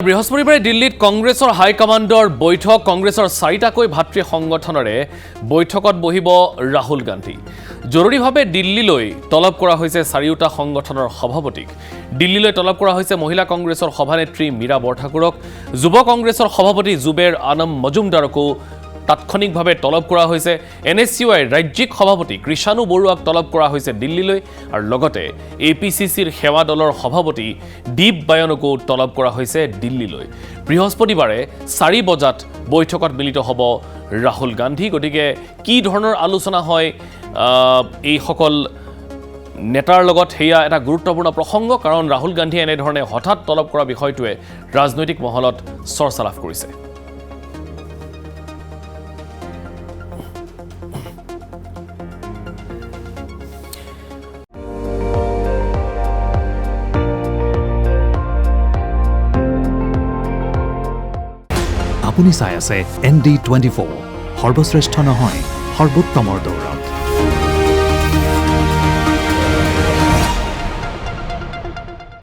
বৃহস্পতিবাৰে দিল্লীত কংগ্ৰেছৰ হাইকমাণ্ডৰ বৈঠক কংগ্ৰেছৰ চাৰিটাকৈ ভাতৃ সংগঠনৰে বৈঠকত বহিব ৰাহুল গান্ধী জৰুৰীভাৱে দিল্লীলৈ তলব কৰা হৈছে চাৰিওটা সংগঠনৰ সভাপতিক দিল্লীলৈ তলব কৰা হৈছে মহিলা কংগ্ৰেছৰ সভানেত্ৰী মীৰা বৰঠাকুৰক যুৱ কংগ্ৰেছৰ সভাপতি জুবেৰ আনম মজুমদাৰকো তাৎক্ষণিকভাৱে তলব কৰা হৈছে এনএছইউৰ ৰাজ্যিক সভাপতি কৃষাণু বৰুৱাক তলব কৰা হৈছে দিল্লীলৈ আৰু লগতে এপিচিচিৰ সেৱা দলৰ সভাপতি দীপ বায়নকো তলব কৰা হৈছে দিল্লীলৈ বৃহস্পতিবাৰে 4 বজাত বৈঠকত মিলিত হ'ব ৰাহুল গান্ধী গতিকে কি ধৰণৰ আলোচনা হয় এই সকল নেতাৰ লগত হেয়া এটা গুৰুত্বপূৰ্ণ প্ৰসংগ কাৰণ ৰাহুল গান্ধীয়ে এনে ধৰণে হঠাৎ তলব কৰা বিষয়টোৱে ৰাজনৈতিক মহলত চৰ্চা লাভ কৰিছে আপুনি চাই আছে ND24 সৰ্বশ্ৰেষ্ঠ নহয় সৰ্বোত্তমৰ দৌৰত